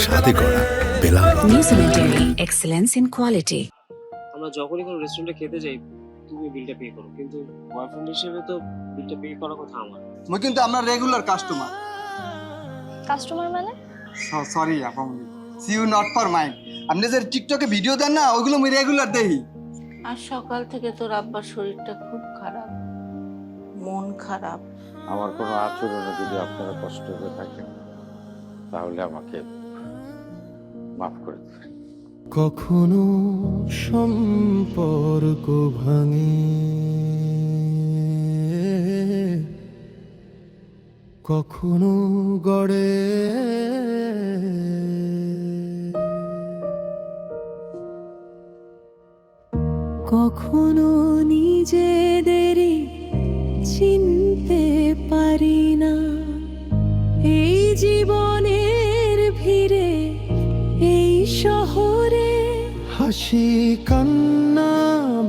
স্বাদে গড়া Belal New Zealand dairy excellence in quality. আমরা যখনই কোনো রেস্টুরেন্টে খেতে যাই তুমি বিলটা পে করো, কিন্তু বয়ফ্রেন্ড হিসেবে তো বিলটা পে করার কথা আমার। মই কিন্তু আমরা রেগুলার কাস্টমার। কাস্টমার মানে? সরি আপামনি, see you not for mind. আপনি যে টিকটকে ভিডিও দেন না, ওইগুলো আমি রেগুলার দেখি। আর সকাল থেকে তোর আব্বার শরীরটা খুব খারাপ, মন খারাপ। আমার কোনো আচরণে যদি আপনারা কষ্ট হয়ে থাকেন তাহলে আমাকে মাফ করে দেবেন। কখনো সম্পর্ক ভাঙে, কখনো গড়ে, কখনো নিজেদেরই চিনতে পারি না। এই জীবনের ভিড়ে, এই শহরে হাসি কান্না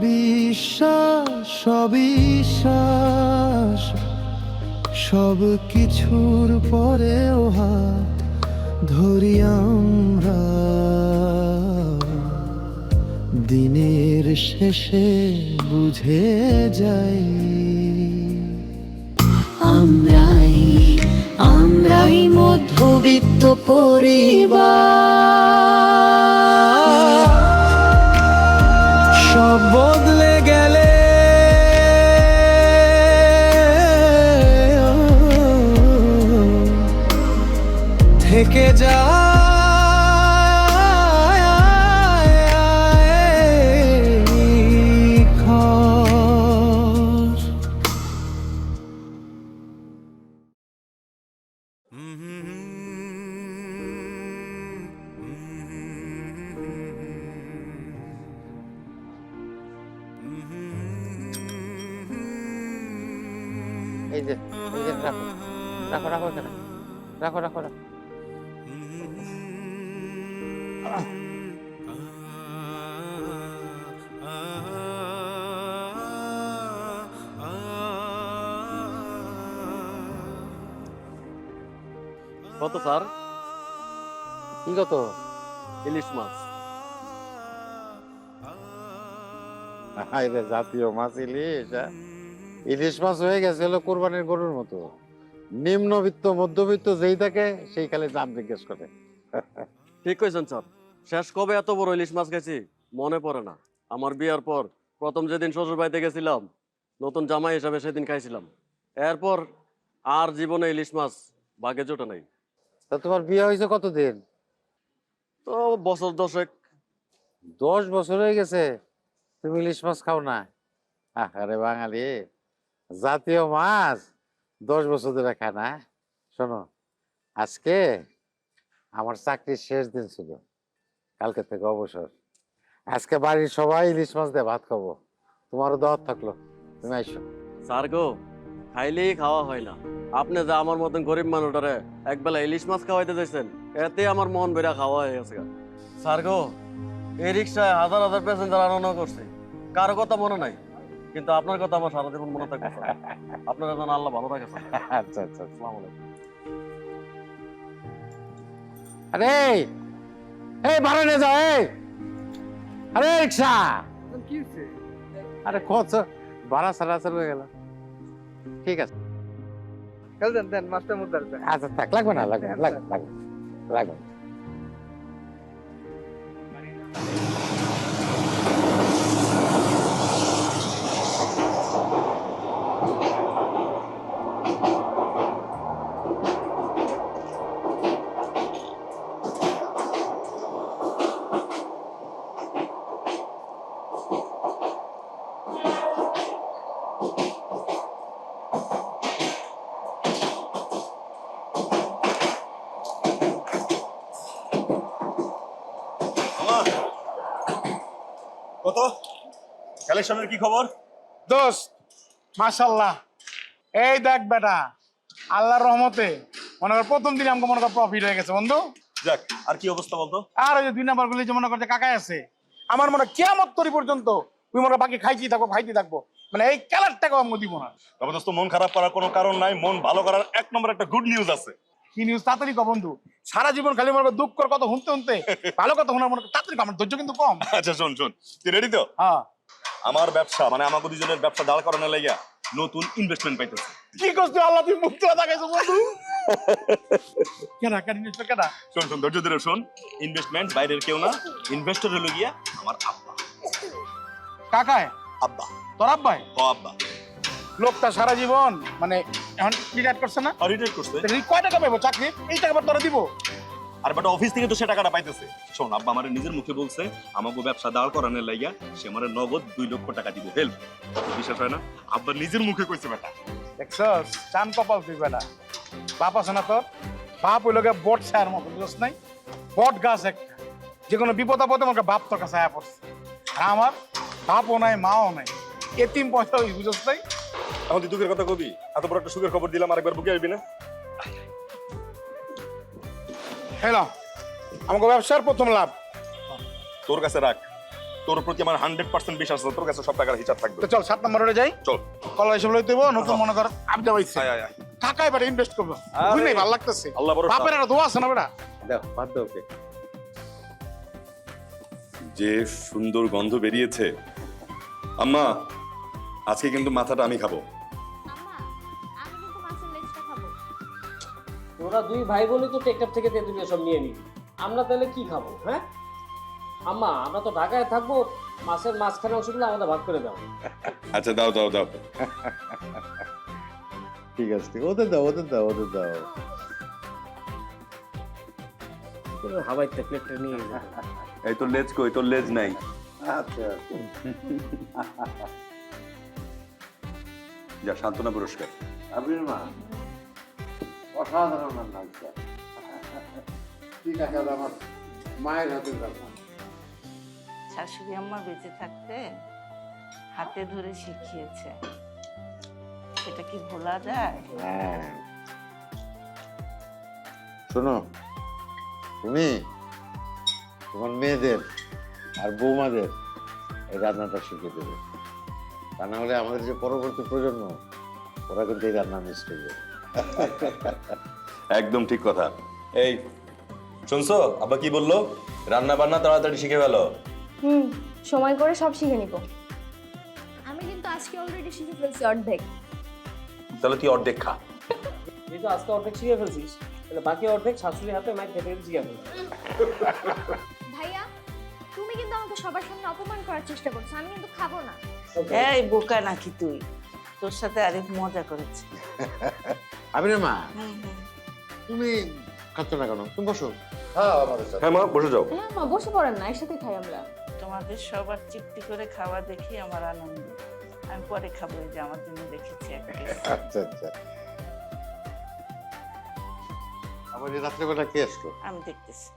বিশ্বাস অবিশ্বাস সব কিছুর পরেও হাত ধরি আমরা। দিনের শেষে বুঝে যাই আমরাই মধ্যবিত্ত পরিবার। সব বদলে গেলে থেকে যায় ঘর। এই যে রাখো রাখো রাখো এখানে রাখো রাখো রাখো। কত স্যার? কি কত? ইলিশ মাছ। জাতীয় মাছ ইলিশ। ইলিশ মাছ হয়ে গেছে হলো কোরবানির গরুর মতো। নিম্নবিত্ত মধ্যবিত্ত যেই থাকে সেই খালি দাম জিজ্ঞেস করে। ঠিক কইছেন স্যার। শেষ কবে এত বড় ইলিশ মাছ খাইছি মনে পড়ে না। আমার বিয়ার পর প্রথম যেদিন শ্বশুর বাড়িতে গেছিলাম, নতুন জামাই হিসাবে সেদিন খাইছিলাম। এরপর আর জীবনে ইলিশ মাছ ভাগে জোটে নাই। তা তোমার বিয়ে হয়েছে কতদিন? তো বছর 10। 10 বছর হয়ে গেছে তুমি ইলিশ মাছ খাও না? আরে বাঙালি, জাতীয় মাছ 10 বছর ধরে খায় না? শোনো, আজকে আমার চাকরির শেষ দিন ছিল, কালকে থেকে অবসর। আজকে বাড়ির সবাই ইলিশ মাছ দিয়ে ভাত খাবো, তোমারও দাওয়াত থাকলো, তুমি আইসো। স্যার গো, খাইলেই খাওয়া হয় না। আপনি যে আমার মতন গরিব মানুষটারে একবেলা ইলিশ মাছ খাওয়াইতে চাইছেন, এতে আমার মন বেড়া খাওয়া হয়ে গেছে। স্যার গো, এই রিক্সায় হাজার হাজার প্যাসেঞ্জার আনানো করছে, কারো কথা মনে নাই, কিন্তু আপনার কথা আমার সারা জীবন মনে থাকবে। আপনার যেন আল্লাহ ভালো রাখে। আচ্ছা আচ্ছা, আসসালামু আলাইকুম। আরে এই ভাড়া নিয়ে যাও। আরে রিক্সা, আরে কত ভাড়া সারা চলে গেল। ঠিক আছে, দেন মাস্টার মুদার। আচ্ছা থাক, লাগবে না, লাগবে না, লাগবে লাগবে লাগবে। কত কালেকশনের কি খবর? দোস্ত মাশাআল্লাহ, এই দেখ বেটা, আল্লাহর রহমতে মনে কর প্রথম দিন আমাকে মনে কর প্রফিট হয়ে গেছে বন্ধু। যাক, আর কি অবস্থা বলতো? আর ওই যে 2 নাম্বার গুলি যে মনে করছে কাকাই আছে, আমার মনে কিয়ামত তরি পর্যন্ত তুই মনে বাকি খাইতে থাকবো খাইতে থাকবো, মানে এই খেলার টাকাও আমাকে দিব না। তবে দোস্ত, মন খারাপ করার কোনো কারণ নাই। মন ভালো করার 1 নম্বর একটা গুড নিউজ আছে। কি নিউজ তাড়াতাড়ি কো বন্ধু, সারা জীবন খালি মনে করো দুঃখর কথা শুনতে শুনতে ভালো কথা শোনার মনে করো, তাড়াতাড়ি কও, আমার ধৈর্য কিন্তু কম। আচ্ছা শোন তুই রেডি তো? হ্যাঁ। আমার ব্যবসা মানে আমাকে দুজনের ব্যবসা দাঁড় করানোর লাগিয়া নতুন ইনভেস্টমেন্ট পাইতেছে। কি করছো আল্লাহ, তুমি মুখ চোরা দেখাইছো বন্ধু। কেনা ইনভেস্টমেন্ট কেনা? শোন ধৈর্য ধরে শোন। ইনভেস্টমেন্ট বাইরের কেউ না, ইনভেস্টর হলো গিয়া আমার আব্বা। কাকায়? আব্বা। তোর আব্বাই? ও আব্বা। লোকটা সারা জীবন মানে এখন রিটায়ার করছে না? রিটায়ার করছে। কয় টাকা পাবো চাকরি? এই টাকা তোরা দিব? আর বাট অফিস থেকে তো সে টাকাটা পাইতেছে। শোন আব্বা আমার নিজের মুখে বলছে আমাকে ব্যবসা দাঁড় করানোর লাগিয়া সে আমার নগদ 2 লক্ষ টাকা দিব হেল্প। বিশ্বাস হয় না? আব্বা নিজের মুখে কইছে বেটা। দেখছস চান কপাল তুই বেটা। বাপ আছে না তোর? বাপ হইল গে বট ছায়ার মতো, বুঝছ নাই? বট গাছ একটা, যে কোনো বিপদ আপদে আমাকে বাপ তোর কাছে আয়া পড়ছে। আর আমার বাপও নাই মাও নাই, এতিম পয়সা হই, বুঝছ নাই? এখন তুই দুঃখের কথা কবি, এত বড় একটা সুখের খবর দিলাম, আরেকবার বুকে আসবি না? হ্যালো, আমাকে ব্যবসার প্রথম লাভ তোর কাছে রাখ, তোর প্রতি আমার 100% বিশ্বাস আছে, তোর কাছে সব টাকার হিসাব থাকবে। তো চল 7 নম্বরে যাই। চল। কলা হিসেব লইতে হইব, নতুন মনে কর আবদা পাইছে। আয় আয় আয়। টাকা এবার ইনভেস্ট করবো, বুঝলি? ভালো লাগতেছে। আল্লাহ ভরসা। বাপের একটা দোয়া আছে না বেটা? দাও বাদ দাও ওকে। যে সুন্দর গন্ধ বেরিয়েছে। আম্মা আজকে কিন্তু মাথাটা আমি খাবো। তোরা দুই ভাই বলি তো টেকআপ থেকে তেঁতুলিয়া সব নিয়ে নিবি, আমরা তাহলে কি খাবো? হ্যাঁ আম্মা, আমরা তো ঢাকায় থাকবো, মাছের মাঝখানে অংশগুলো আমাদের ভাগ করে দাও। আচ্ছা দাও দাও দাও। ঠিক আছে, ওদের দাও ওদের দাও ওদের দাও। হাওয়াইতে প্লেটটা নিয়ে যা। এই তোর লেজ কই? তোর লেজ নাই। আচ্ছা যা সান্ত্বনা পুরস্কার। আবির মা অসাধারণ রান্না হচ্ছে। ঠিক আছে, আমার মায়ের হাতে রান্না। শাশুড়ি আম্মা বেঁচে থাকতে হাতে ধরে শিখিয়েছে, সেটা কি ভোলা যায়? হ্যাঁ শোনো, তুমি তোমার মেয়েদের আর বৌমাদের এই রান্নাটা শিখে দেবে, তা না হলে আমাদের যে পরবর্তী প্রজন্ম ওরা কিন্তু এই রান্না মিস করবে। একদম ঠিক কথা। এই শুনছো আব্বা কি বললো? রান্না বান্না তাড়াতাড়ি শিখে ফেলো। সময় করে সব শিখে নিব। আমি কিন্তু আজকে অলরেডি শিখে ফেলছি অর্ধেক। তাহলে তুই অর্ধেক খা। তুই তো আজকে অর্ধেক শিখে ফেলছিস, তাহলে বাকি অর্ধেক শাশুড়ি হাতে মায়ের খেতে খেতে শিখে ফেলছিস। ভাইয়া, তুমি কিন্তু আমাকে সবার সামনে অপমান করার চেষ্টা করছো, আমি কিন্তু খাবো না। এই বোকা নাকি তুই? তোর সাথে আরেক মজা করেছে। আবির মা তুমি খাচ্ছ না কেন? তুমি বসো। হ্যাঁ মা বসে যাও। হ্যাঁ মা, বসে পড়েন না, একসাথে খাই আমরা। তোমাদের সবার চিপটি করে খাওয়া দেখি আমার আনন্দ। আমি পরে খাবো, এই যে আমার জন্য রেখেছি একটা। আচ্ছা আচ্ছা। আবার এই রাত্রেবেলা কে আসলো? আমি দেখতেছি।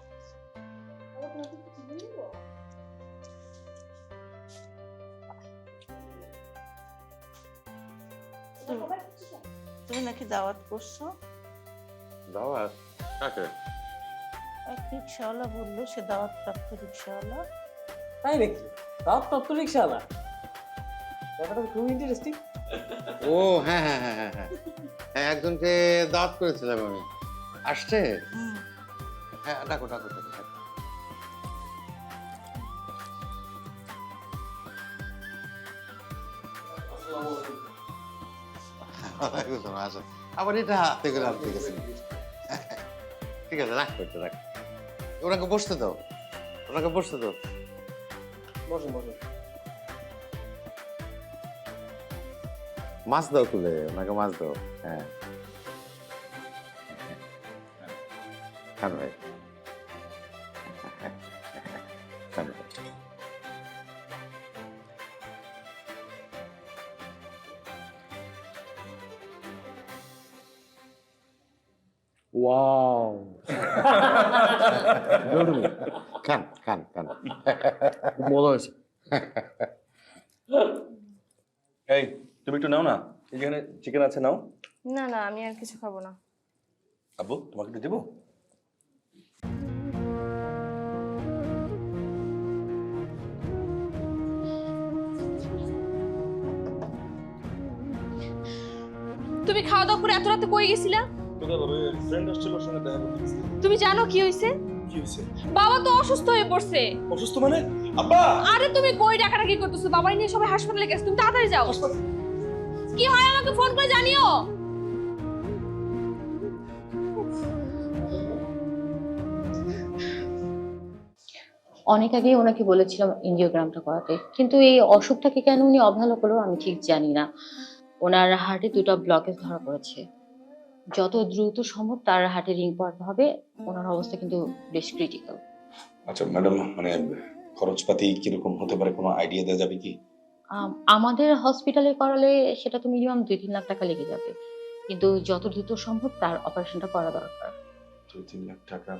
তুমি নাকি দাওয়াত করছো? দাওয়াত কাকে? এক রিক্সাওয়ালা বললো সে দাওয়াত প্রাপ্ত রিক্সাওয়ালা। তাই নাকি? তাও তত্ত্ব রিক্সাওয়ালা, ব্যাপারটা খুব ইন্টারেস্টিং। ও হ্যাঁ হ্যাঁ হ্যাঁ হ্যাঁ হ্যাঁ হ্যাঁ, একজনকে দাওয়াত করেছিলাম আমি, আসছে। হ্যাঁ ডাকো ডাকো ডাকো ডাকো। আচ্ছা, আবার এটা হাতে করে আনতে গেছে। ঠিক আছে, রাখ করতে রাখ। ওনাকে বসতে দাও, ওনাকে বসতে দাও। বসুন বসুন। মাছ দাও তুলে, ওনাকে মাছ দাও। হ্যাঁ খান ভাই, খান ভাই। ওয়াও, খান খান খান। মজা হয়েছে। এই তুমি একটু নাও না, এখানে চিকেন আছে নাও। না না, আমি আর কিছু খাবো না। আব্বু তোমাকে একটু দেবো? তুমি খাওয়া দাওয়া করে এত রাতে কই গেছিলা? তোকে ভাবে ফ্রেন্ড আসছিল ওর সঙ্গে দেখা করতে গেছি। তুমি জানো কি হইছে? কি হয়েছে? বাবা তো অসুস্থ হয়ে পড়ছে। অসুস্থ মানে? আব্বা! আরে তুমি কই ডাকাডাকি করতেছো? বাবাই নিয়ে সবাই হাসপাতালে গেছে, তুমি তাড়াতাড়ি যাও। কি হয় আমাকে ফোন করে জানিও। অনেক আগেই ওনাকে বলেছিলাম এনজিওগ্রামটা করাতে, কিন্তু এই অসুখটাকে কেন উনি অবহেলা করলো আমি ঠিক জানি না। ওনার হার্টে 2টা ব্লকেজ ধরা পড়েছে। যত দ্রুত সম্ভব তার হার্টে রিং পড়াতে হবে। ওনার অবস্থা কিন্তু বেশ ক্রিটিক্যাল। আচ্ছা ম্যাডাম, মানে খরচপাতি কিরকম হতে পারে, কোনো আইডিয়া দেওয়া যাবে কি? আমাদের হসপিটালে করালে সেটা তো মিনিমাম 2-3 লাখ টাকা লেগে যাবে, কিন্তু যত দ্রুত সম্ভব তার অপারেশনটা করা দরকার। 2-3 লাখ টাকা?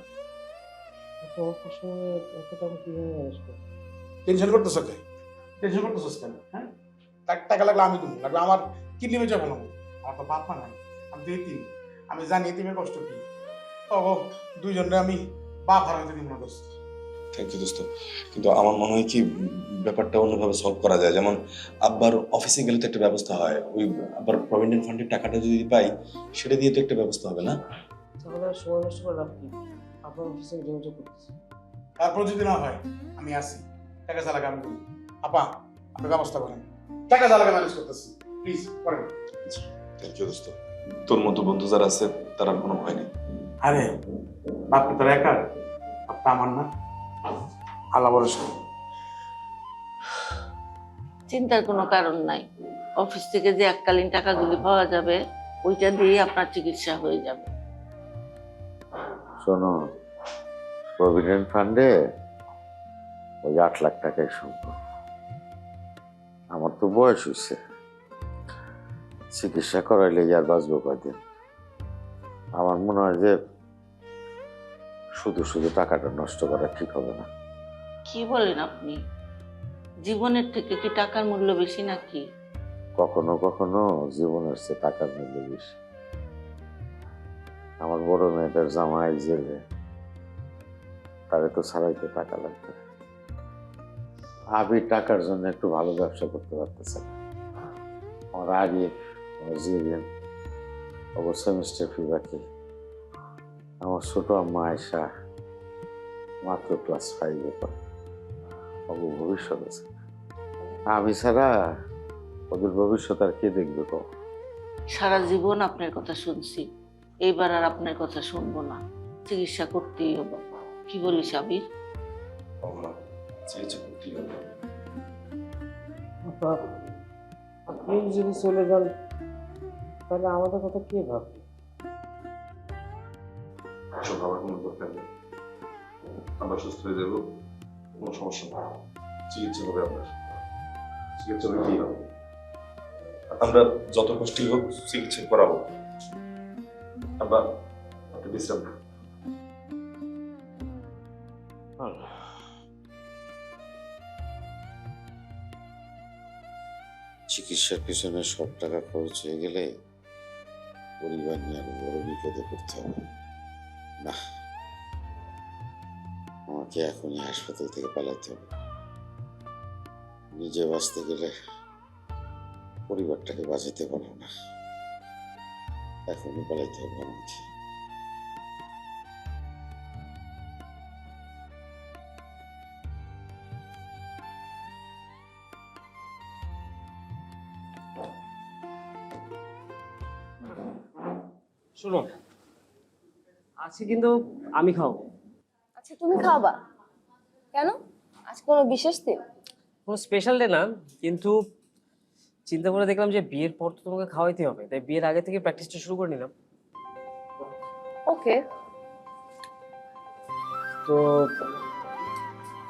টেনশন করতেছ কে? টেনশন করতেছস কেন? হ্যাঁ, টাকা লাগলে আমি দেবো, লাগলে আমার কিডনি বেচে ফেলাম। আমার তো বাপ মা নাই, আমি তো এতিম। আমি জানি এতিমের কষ্ট কি। তবে দুইজনে আমি বাপ হারাইতে দিব না দোস্ত। থ্যাংক ইউ দোস্ত। কিন্তু আমার মনে হয় কি ব্যাপারটা অন্যভাবে সলভ করা যায়। যেমন আব্বার অফিসে গেলে তো একটা ব্যবস্থা হয়, ওই আব্বার প্রভিডেন্ট ফান্ডের টাকাটা যদি পাই সেটা দিয়ে তো একটা ব্যবস্থা হবে না? তাহলে আর সময় নষ্ট করে লাভ কি? আপনার অফিসে যোগাযোগ করতেছি। তারপর যদি না হয় আমি আসি, টাকা যা লাগে আমি দেবো। আপা, আপনি ব্যবস্থা করেন, টাকা যা লাগে ম্যানেজ করতেছি, প্লিজ করেন। থ্যাংক ইউ দোস্ত। তোর মতো বন্ধু যারা আছে তার আর কোনো ভয় নেই। আরে বাপ কি তোর একা? বাপটা আমার না, আল্লাহ ভরসা। চিন্তার কোনো কারণ নাই। অফিস থেকে যে এককালীন টাকাগুলি পাওয়া যাবে ওইটা দিয়ে আপনার চিকিৎসা হয়ে যাবে। শোনো, প্রভিডেন্ট ফান্ডে ওই 8 লাখ টাকাই সম্ভব। আমার তো বয়স হয়েছে, চিকিৎসা করাইলে আর বাঁচবো কয়দিন। আমার মনে হয় যে শুধু শুধু টাকাটা নষ্ট করা ঠিক হবে না। কি বলেন আপনি? জীবনের থেকে কি টাকার মূল্য বেশি নাকি? কখনো কখনো জীবনের চেয়ে টাকার মূল্য বেশি। আমার বড় মেয়েটার জামাই জেলে, তারে তো ছাড়াইতে টাকা লাগবে। আমি টাকার জন্য একটু ভালো ব্যবসা করতে পারতেছে না। আমার আগে জিরিয়ান অবশ্য সেমিস্টার ফি বাকি। আমার ছোট আম্মা আয়সা মাত্র ক্লাস 5-এ পড়ে। ভবিষ্যৎ আছে, আমি ছাড়া ওদের ভবিষ্যৎ আর কে দেখবে? সারা জীবন আপনার কথা শুনছি, এইবার আর আপনার কথা শুনবো না। চিকিৎসা করতেই হবে। কি বলিস আবির? চিকিৎসা করতেই হবে। আপনি যদি চলে যান তাহলে আমাদের কথা কে ভাববে? এসব ভাবার কোনো দরকার নেই। আমরা সুস্থ হয়ে যাবো, কোনো সমস্যা নেই। চিকিৎসা হবে আপনার, চিকিৎসা হইতেই হবে। আমরা যত কষ্টই হোক চিকিৎসা করাবো। আমরা একটু বিশ্রাম নেব। চিকিৎসার পিছনে সব টাকা খরচ হয়ে গেলে পরিবার নিয়ে আরো বড় বিপদে পড়তে হবে। না, আমাকে এখনই হাসপাতাল থেকে পালাতে হবে। নিজে বাঁচতে গেলে পরিবারটাকে বাঁচাতে পারবো না। এখনই পালাইতে হবে আমাকে। শুনো, আজকে কিন্তু আমি খাবো। আচ্ছা তুমি খাওয়াবা কেন? আজ কোনো বিশেষ দিন? কোনো স্পেশাল ডে না, কিন্তু চিন্তা করে দেখলাম যে বিয়ের পর তো তোমাকে খাওয়াইতে হবে, তাই বিয়ের আগে থেকে প্র্যাকটিসটা শুরু করে নিলাম। ওকে, তো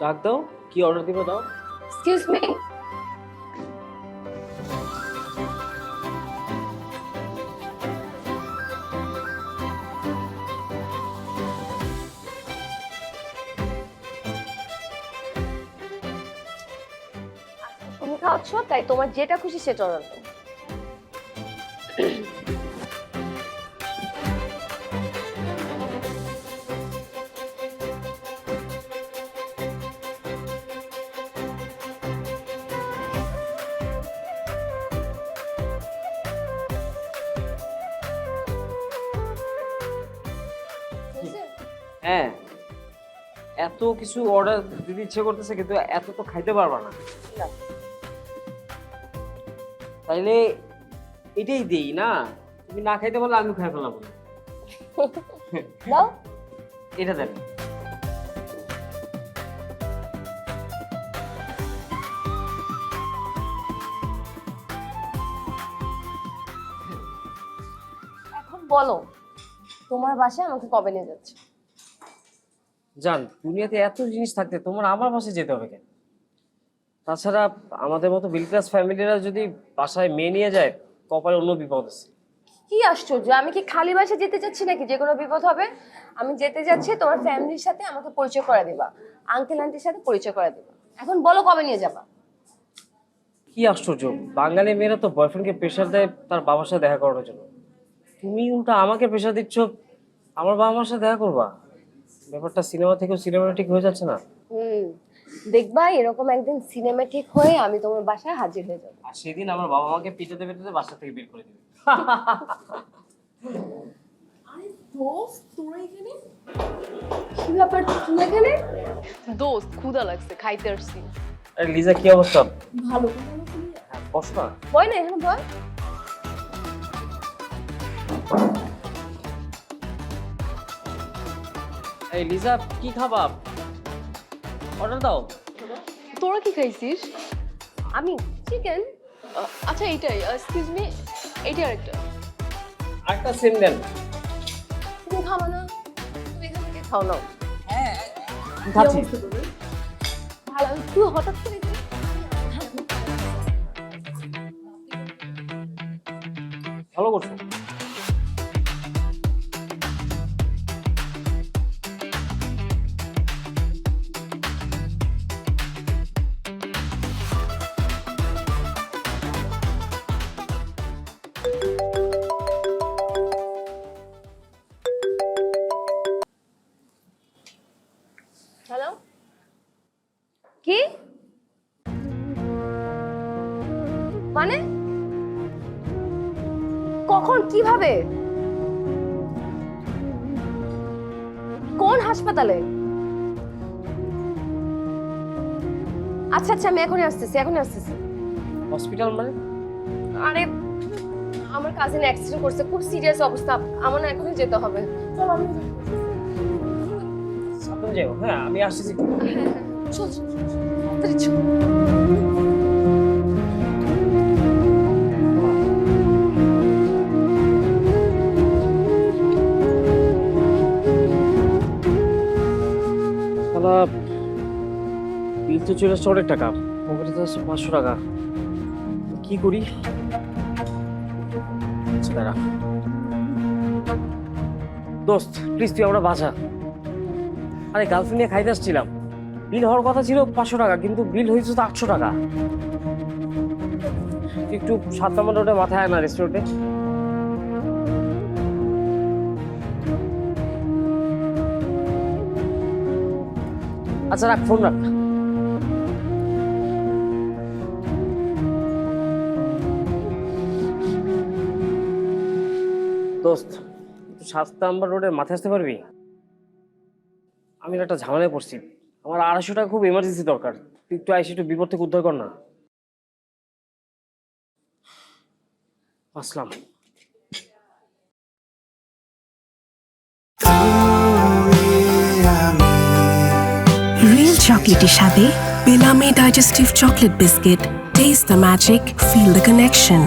ডাক দাও, কি অর্ডার দিবে দাও। Excuse me. তুমি খাওয়াচ্ছ তাই তোমার যেটা খুশি সেটা অর্ডার দাও। হ্যাঁ, এত কিছু অর্ডার দিতে ইচ্ছে করতেছে কিন্তু এত তো খাইতে পারবা না। তাইলে এটাই দেই না, তুমি না খাইতে পারলে আমি খাই ফেলাম। দাও। এটা দেন। এখন বলো তোমার বাসায় আমাকে কবে নিয়ে যাচ্ছে? জান, দুনিয়াতে এত জিনিস থাকতে তোমার আমার বাসায় যেতে হবে কেন? তাছাড়া আমাদের মতো মিডল ক্লাস ফ্যামিলিরা যদি বাসায় মেয়ে নিয়ে যায়, কপালে অন্য বিপদ আছে। কি আশ্চর্য, আমি কি খালি বাসায় যেতে চাচ্ছি নাকি যে কোনো বিপদ হবে? আমি যেতে যাচ্ছি তোমার ফ্যামিলির সাথে, আমাকে পরিচয় করে দেবা, আঙ্কেল আন্টির সাথে পরিচয় করে দেবা। এখন বলো কবে নিয়ে যাবা? কি আশ্চর্য, বাঙালি মেয়েরা তো বয়ফ্রেন্ডকে প্রেশার দেয় তার বাবার সাথে দেখা করানোর জন্য। তুমি উল্টা আমাকে প্রেশার দিচ্ছ আমার বাবা মার সাথে দেখা করবা। ব্যাপারটা সিনেমা থেকেও সিনেমাটিক হয়ে যাচ্ছে না? দেখবা এরকম একদিন সিনেমাটিক হয়ে আমি তোমার বাসায় হাজির হয়ে যাবো। আর সেদিন আমার বাবা মাকে পিটাতে পিটাতে বাসা থেকে বের করে দিবে। দোস্ত তোরা এখানে? কি ব্যাপার তুই এখানে? দোস্ত ক্ষুধা লাগছে, খাইতে আসছি। আরে লিজা, কি অবস্থা? ভালো। হ্যাঁ, বস না। বয় না এখানে বয়। এই লিজা, কি খাবা? অর্ডার দাও। তোরা কি খাইছিস? আমি চিকেন। আচ্ছা এইটাই, এক্সকিউজ মি, এইটা আরেকটা। আরেকটা সেম দেন। তুমি খাবা না? তুমি এখান থেকে খাও নাও। খাচ্ছি। ভালো, তুই হঠাৎ করে ভালো করছো। হ্যালো, কি মানে? কখন, কিভাবে, কোন হাসপাতালে? আচ্ছা আচ্ছা, আমি এখনই আসতেছি। হসপিটাল মানে? আরে আমার কাজিন অ্যাক্সিডেন্ট করছে, খুব সিরিয়াস অবস্থা, আমার না এখনই যেতে হবে। চল আমি সাবধানে যাও। হ্যাঁ, আমি আসছি। চল চল তাড়াতাড়ি চল। বিল তো চলে আসছে অনেক টাকা, পকেটে তো আছে 500 টাকা। কি করি? আচ্ছা দাঁড়া, দোস্ত প্লিজ তুই আমরা বাঁচা। আরে গার্লফ্রেন্ড নিয়ে খাইতে আসছিলাম, বিল হওয়ার কথা ছিল 500 টাকা, কিন্তু বিল হয়েছে তো 800 টাকা। একটু 7 নম্বর রোডে মাথায় আয় না রেস্টুরেন্টে। আচ্ছা রাখ, ফোন রাখ। দোস্ত 7 নম্বর রোডের মাথায় আসতে পারবি? আমি একটা ঝামেলায় পড়ছি, আমার 250 টাকা খুব এমার্জেন্সি দরকার। তুই একটু আইসি, একটু বিপদ থেকে উদ্ধার কর না। আসলাম। Real chocolatey স্বাদে Bellamy Digestive Chocolate Biscuit. Taste the magic, feel the connection.